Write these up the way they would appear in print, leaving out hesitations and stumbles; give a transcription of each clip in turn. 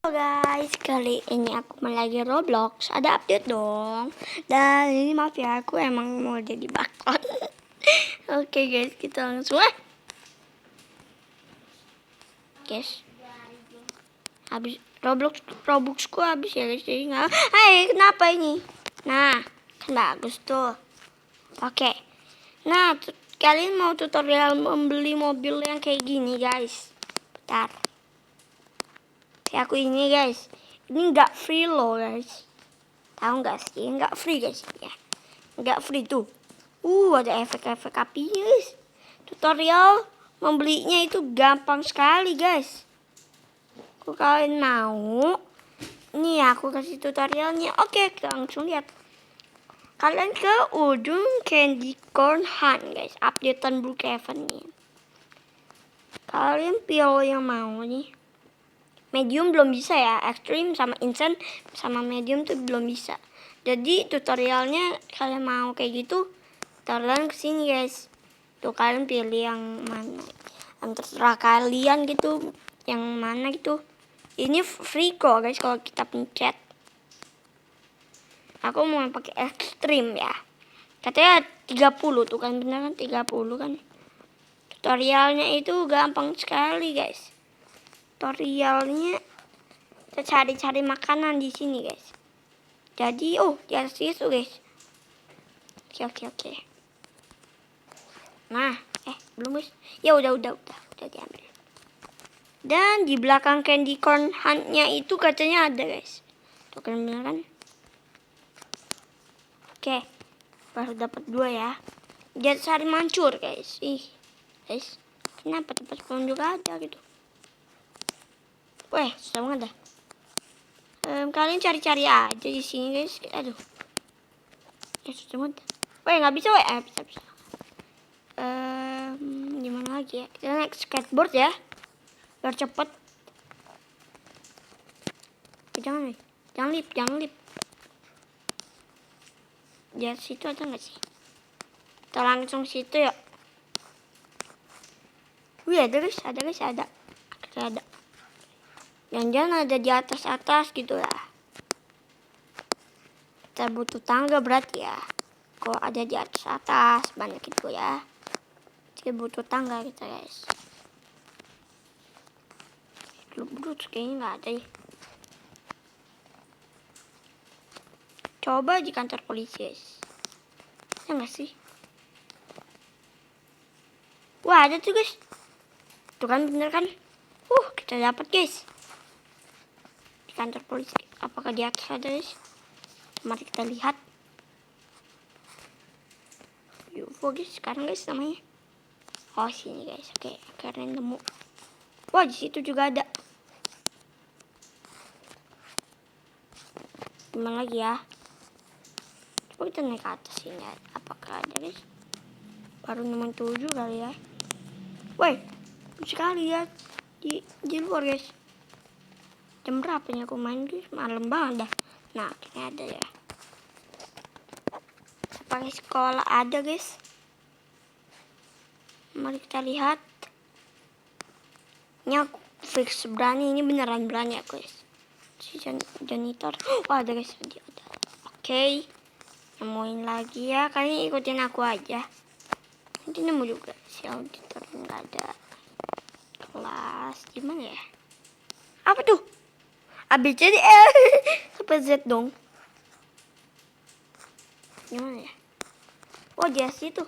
Guys, kali ini aku main lagi Roblox. Ada update dong. Dan ini maaf ya, aku emang mau jadi bakon. Oke guys, kita langsung guys. Habis Robuxku habis ya guys. Jadi nggak. Hai, kenapa ini? Nah, kan bagus tuh. Oke. Nah, kalian mau tutorial membeli mobil yang kayak gini guys? Bentar. Kayak aku ini guys, ini nggak free loh guys, tahu nggak sih? Nggak free guys ya, nggak free tuh. Ada efek-efek api guys. Tutorial membelinya itu gampang sekali guys. Kalau kalian mau, nih aku kasih tutorialnya. Oke, kita langsung lihat. Kalian ke ujung Candy Corn Hunt guys, updatean Brookhaven nih. Kalian pilih yang mau nih. Medium belum bisa ya, extreme sama instant sama medium tuh belum bisa. Jadi tutorialnya kalian mau kayak gitu, kalian kesini guys. Tuh kalian pilih yang mana, yang terserah kalian gitu, yang mana gitu. Ini free kok guys kalau kita pencet. Aku mau pakai extreme ya. Katanya 30 tuh kan, bener kan 30 kan. Tutorialnya itu gampang sekali guys. Tutorialnya kita cari-cari makanan di sini guys. Jadi di atas itu guys. Oke. Nah, belum guys. Ya udah diambil. Dan di belakang Candy Corn Hunt-nya itu katanya ada guys. Tuh kan bener kan? Oke. Baru dapat 2 ya. Jadi cari mancur guys. Guys, kenapa tempat spawn juga ada gitu? Weh, susah banget dah. Kalian cari-cari aja di sini guys. Aduh. Susah banget. Weh, nggak bisa weh. Bisa. Gimana lagi ya? Kita naik skateboard ya. Biar cepet. Jangan lip. Di situ ada nggak sih? Kita langsung situ ya. Wih, ada guys. Ada. Jangan-jangan ada di atas gitu lah. Kita butuh tangga berarti ya. Kalau ada di atas banyak itu ya. Kita butuh tangga kita guys. Brut kayaknya nggak ada ya. Coba di kantor polisi guys. Ada nggak sih? Wah, ada tuh guys. Tuh kan bener kan? Kita dapat guys. Kantor polisi, apakah di atas ada guys? Mari kita lihat. UFO guys, sekarang guys namanya. Sini guys. Oke, kalian nemu. Wah, di situ juga ada. Gimana lagi ya? Coba kita naik ke atas sini. Apakah ada guys? Baru nemu 7 kali ya. Woi, sekali ya di luar guys. Jam berapa nih aku main guys? Malam banget dah. Nah, akhirnya ada ya. Pakai sekolah ada guys. Mari kita lihat. Ini aku fix berani. Ini beneran berani aku guys. Si janitor. Wah, ada guys. Ada. Oke. Nemuin lagi ya. Kalian ikutin aku aja. Nanti nemu juga. Si auditor nggak ada. Kelas. Gimana ya? Apa tuh? ABCD sampai Z dong. Gimana ya? Di situ.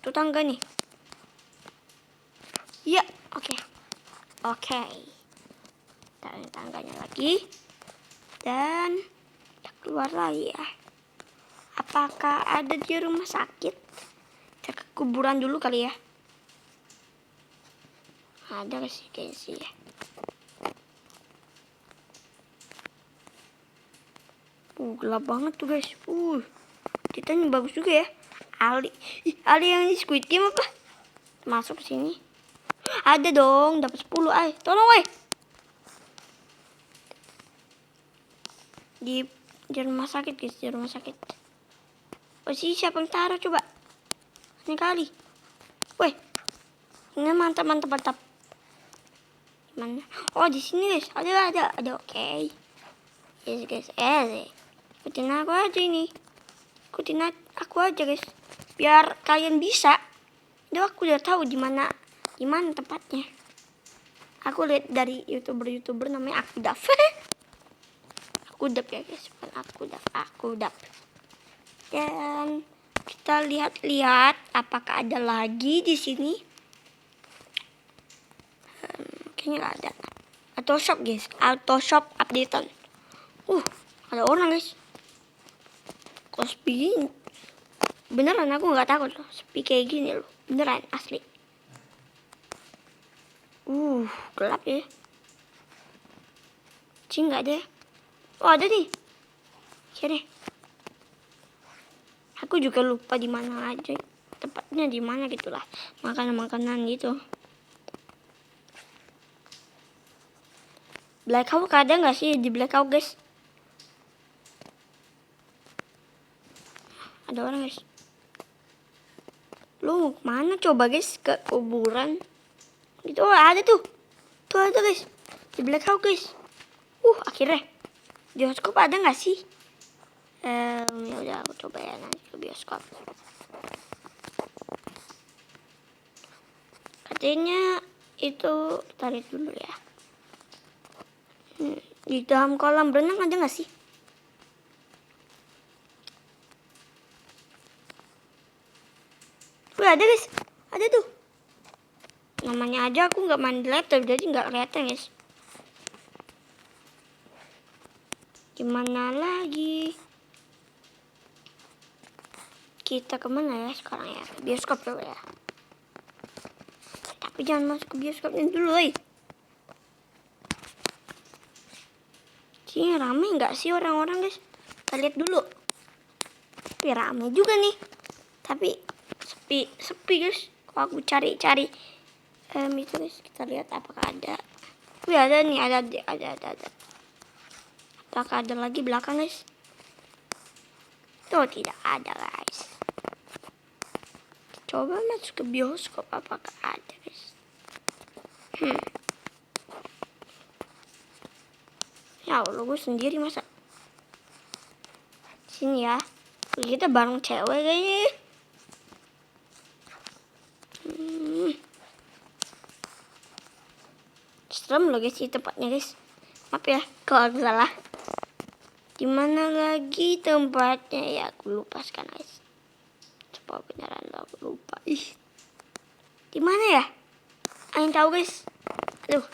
Tuh tangga nih. Iya, oke. Taruh tangganya lagi. Dan kita keluar lagi ya. Apakah ada di rumah sakit? Kita ke kuburan dulu kali ya. Ada sih kayaknya sih ya. Gelap banget tuh guys. Ceritanya bagus juga ya. Ali yang di Squid Game apa? Masuk ke sini. Ada dong, dapat 10. Tolong weh. Di rumah sakit guys, di rumah sakit. Siapa yang taruh coba? Ini kali. Weh. Ini mantap. Mana? Oh di sini guys, ada. Oke. Yes guys, ikutin aku aja ini. Ikutin aku aja guys, biar kalian bisa. Aku udah tahu di mana tempatnya. Aku lihat dari youtuber namanya Akudaf. Akudaf ya guys, bukan Akudaf. Dan kita lihat apakah ada lagi di sini. Kayaknya nggak ada. Auto shop guys, auto shop updatean. Ada orang guys. Kok sepi gini? Beneran aku nggak takut loh, sepi kayak gini loh. Beneran asli. Gelap ya. Cing nggak ada ya? Oh ada nih. Oke deh. Aku juga lupa di mana aja. Tepatnya di mana gitulah. Makanan gitu. Blackout ada nggak sih di Blackout guys? Ada orang guys. Lu mana coba guys, ke kuburan? Gitu ada tuh. Tuh ada guys. Di Blackout guys. Akhirnya. Bioskop ada nggak sih? Ya udah aku coba ya nanti ke bioskop. Katanya itu tarik dulu ya. Di dalam kolam renang ada nggak sih? Ada guys, ada tuh. Namanya aja aku nggak main di laptop jadi nggak kelihatan guys. Gimana lagi? Kita kemana ya sekarang ya? Bioskop coba ya. Tapi jangan masuk ke bioskopnya dulu, Sini rame nggak sih orang-orang guys? Kita lihat dulu. Tapi rame juga nih. Tapi sepi guys. Kalau aku cari itu guys, kita lihat apakah ada. Ada nih, ada. Apakah ada lagi belakang guys? Tuh tidak ada guys. Coba masuk ke bioskop apakah ada guys. Ya Allah, gue sendiri masa. Sini ya. Kita bareng cewek kayaknya. Serem loh guys, tempatnya guys. Maaf ya kalau aku salah. Dimana lagi tempatnya ya, aku lupa sekarang guys. Coba beneran aku lupa. Dimana ya? Ayo tahu guys. Aduh.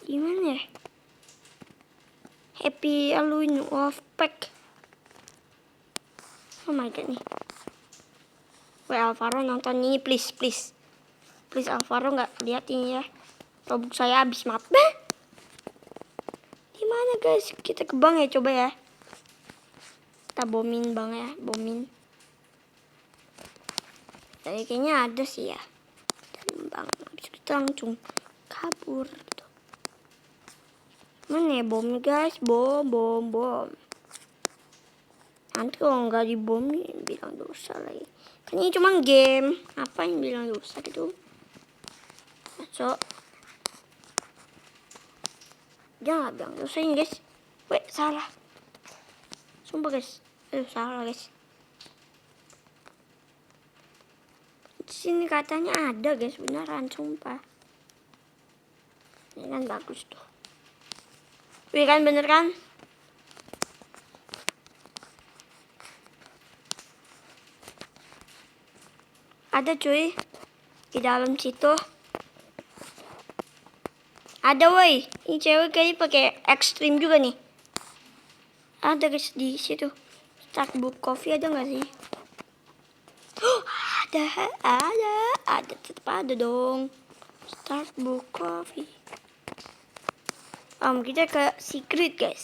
Gimana ya? Happy Halloween Wolfpack. Oh my god nih. Alvaro nonton ini please Alvaro nggak lihat ini ya. Robux saya habis, maaf. Gimana guys? Kita ke bank ya, coba ya. Kita bomin bang ya, bomin. Jadi kayaknya ada sih ya. Dan bang habis itu langsung kabur gitu. Mana ya bom guys? Bom. Nanti kalau nggak dibom nih bilang dosa lagi. Kan ini cuma game. Apa yang bilang dosa gitu? Masuk. Jangan bilang dosa ini guys. Salah. Sumpah guys. Salah guys. Di sini katanya ada guys, beneran sumpah. Ini kan bagus tuh. Kan bener kan? Ada cuy. Di dalam situ. Ada woi. Ini cewek kayaknya pakai ekstrim juga nih. Ada guys di situ. Starbucks coffee ada nggak sih? Ada, tetap ada dong. Starbucks coffee. Kita ke secret guys,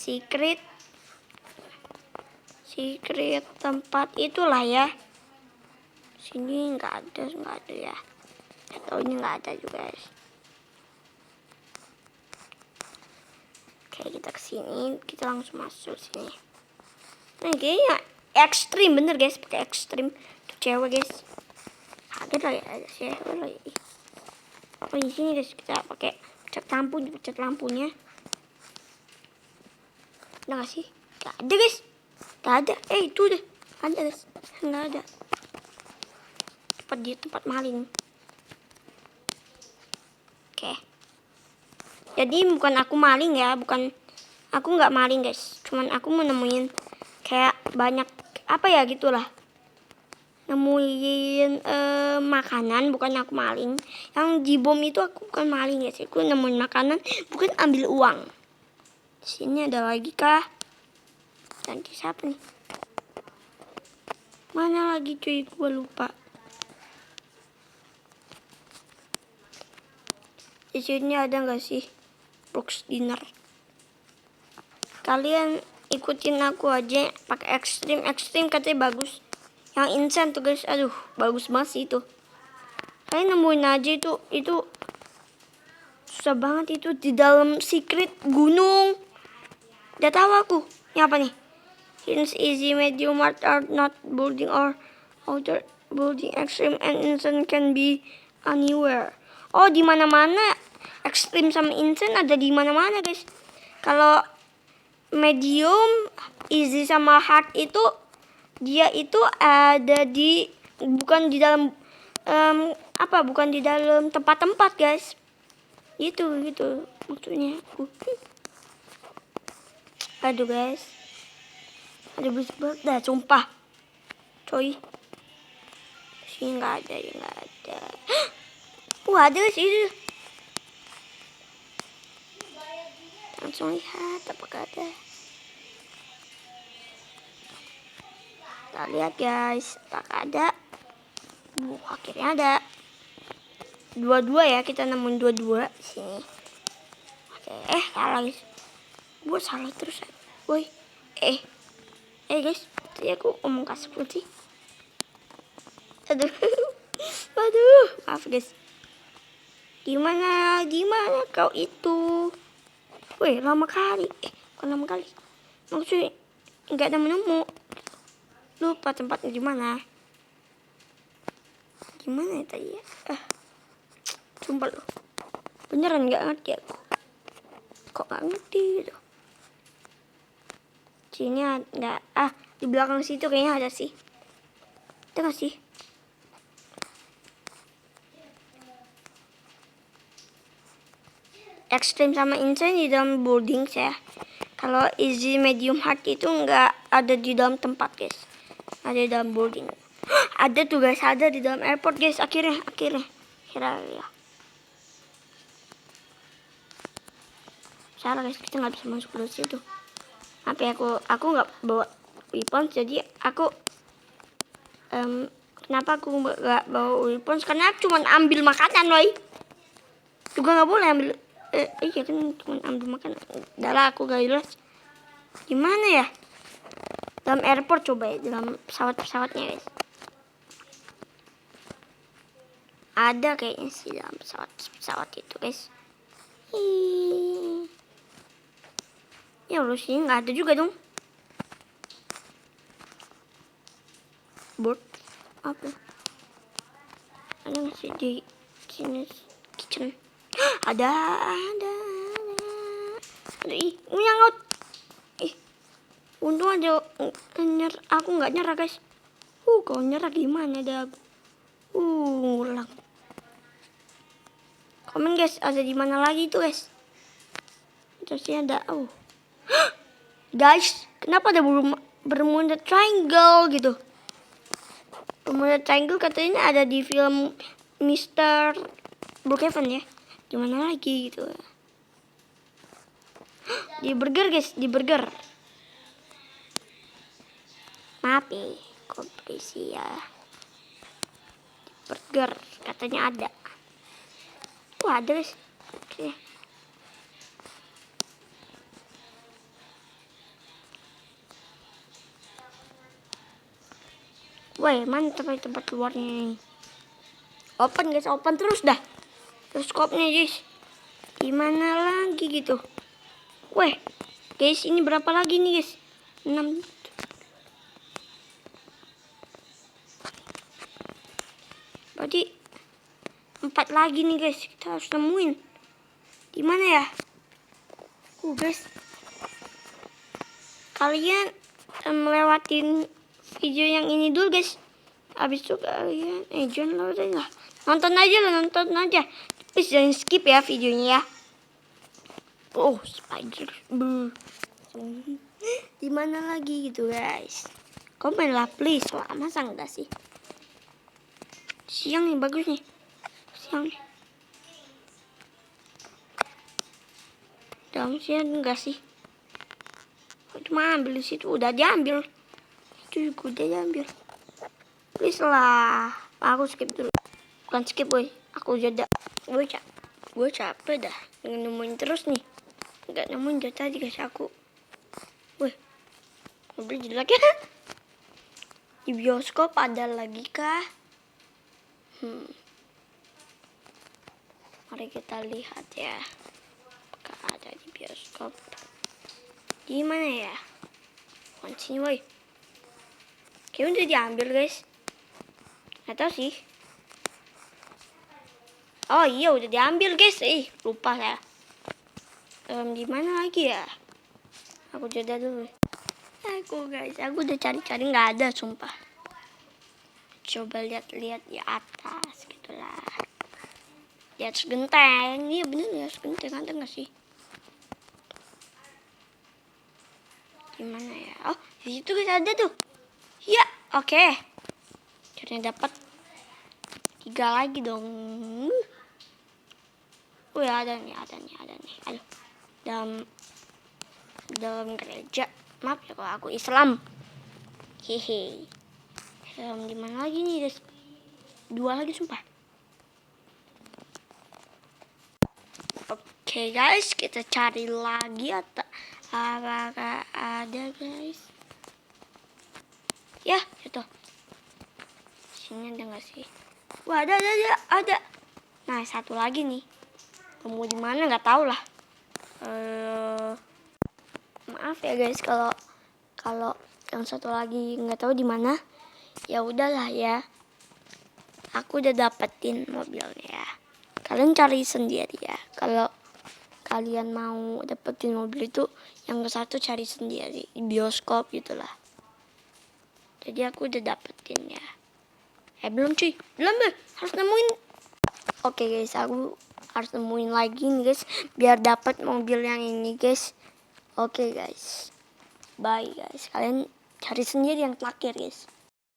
secret tempat itulah ya. Sini nggak ada ya. Atau ini nggak ada juga guys. Oke, kita kesini, kita langsung masuk sini. Nah kayaknya ekstrim bener guys, pakai ekstrim. Tuh cewek guys. Kita ada sih lagi. Oh di sini guys, kita pakai cat lampu, cat lampunya. Ada nggak sih? Gak ada guys. Gak ada. Itu deh. Ada guys. Nggak ada. Tempat maling. Oke. Jadi bukan aku maling ya, bukan. Aku nggak maling guys. Cuman aku mau nemuin kayak banyak apa ya gitulah. Nemuin makanan, bukan aku maling. Yang di bom itu aku bukan maling guys. Aku nemuin makanan, bukan ambil uang. Sini ada lagi kah? Nanti siapa nih? Mana lagi cuy? Gue lupa. Di sini ada nggak sih box dinner? Kalian ikutin aku aja. Pakai ekstrim katanya bagus. Yang insane tuh guys. Aduh, bagus banget sih itu. Kalian nemuin aja itu susah banget itu di dalam secret gunung. Udah tahu aku. Ini apa nih? Hints easy, medium, hard, are not building or outer building. Extreme and instant can be anywhere. Oh, di mana-mana. Extreme sama instant ada di mana-mana, guys. Kalau medium, easy sama hard itu dia itu ada di bukan di dalam bukan di dalam tempat-tempat, guys. Gitu maksudnya. Aduh, guys. Ada berisik banget dah, sumpah. Coy. Sini nggak ada. Wah, ada sih. Langsung lihat apakah ada. Kita lihat guys, apakah ada. Akhirnya ada. Dua-dua ya, kita nemuin dua-dua sini. Oke, salah guys. Gue salah terus. Woi, guys, tadi aku ngomong kasar sih. Aduh, maaf guys. Gimana kau itu? Woi, lama kali. Kok lama kali? Maksudnya nggak ada menemu. Lupa tempatnya di mana. Gimana ya tadi ya? Sumpah loh. Beneran nggak ngerti aku. Kok nggak ngerti gitu? Sini ada. Di belakang situ kayaknya ada sih. Ada nggak sih? Extreme sama insane di dalam building ya. Kalau easy, medium, hard itu nggak ada di dalam tempat guys. Ada di dalam building. Ada tuh guys, ada di dalam airport guys. Akhirnya ya. Salah guys, kita nggak bisa masuk ke situ. Apa aku nggak bawa weapons, jadi aku kenapa aku nggak bawa weapons? Karena aku cuma ambil makanan, woy. Juga nggak boleh ambil. Iya kan cuma ambil makanan. Udah lah, aku gak jelas. Gimana ya? Dalam airport coba ya, dalam pesawatnya guys. Ada kayaknya sih dalam pesawat itu guys. Ya Allah, sini nggak ada juga dong. Board apa? Ada nggak sih di sini kitchen? Ada. Nyangot. Untung aja aku nggak nyerah guys. Kalau nyerah gimana ada aku? Ngulang. Komen guys, ada di mana lagi tuh guys? Terusnya ada. Guys, kenapa ada Bermuda Triangle gitu? Bermuda Triangle katanya ada di film Mr. Brookhaven ya. Gimana lagi gitu? Di burger guys, di burger. Maaf nih, kompetisi ya. Di burger katanya ada. Wah, ada guys. Oke. Wah, mantap tempat luarnya nih. Open guys, open terus dah. Terus skopnya guys. Gimana lagi gitu? Wah, guys, ini berapa lagi nih guys? 6. Berarti 4 lagi nih guys, kita harus nemuin. Di mana ya? Guys, kalian melewatin video yang ini dulu guys. Habis itu kalian jangan lah. Nonton aja. Please jangan skip ya videonya ya. Oh, spider. Di mana lagi gitu guys? Komen lah please. Wah, masa enggak sih? Siang nih bagus nih. Siang nih. Dalam siang enggak sih? Cuma ambil di situ udah diambil. Itu juga udah diambil. Please lah. Aku skip dulu. Bukan skip boy. Aku jeda. Gue capek dah. Nemuin terus nih. Enggak nemuin dari tadi guys aku. Wih. Mobil jelek ya. Di bioskop ada lagi kah? Mari kita lihat ya. Apakah ada di bioskop? Di mana ya? Sini boy. Kayaknya udah diambil guys. Nggak tahu sih. Oh iya udah diambil guys. Lupa saya. Di mana lagi ya? Aku jeda dulu. Aku udah cari-cari nggak ada sumpah. Coba lihat-lihat di atas gitulah. Di atas genteng. Iya bener ya, genteng ada nggak sih? Gimana ya? Oh di situ guys ada tuh. Ya oke. Akhirnya dapat 3 lagi dong. Ada nih. Aduh. Dalam gereja. Maaf ya kalau aku Islam. Hehe. Di mana lagi nih guys? 2 lagi sumpah. Oke guys, kita cari lagi apakah ada guys? Ya, itu. Sini ada nggak sih? Wah, ada. Nah, 1 lagi nih. Kamu di mana nggak tahu lah. Maaf ya guys kalau yang 1 lagi nggak tahu di mana. Ya udahlah ya. Aku udah dapetin mobilnya ya. Kalian cari sendiri ya. Kalau kalian mau dapetin mobil itu yang ke 1 cari sendiri di bioskop gitulah. Jadi aku udah dapetin ya. Belum cuy. Belum harus nemuin. Oke guys, aku harus nemuin lagi nih guys biar dapat mobil yang ini guys. Oke guys. Bye guys. Kalian cari sendiri yang terakhir guys.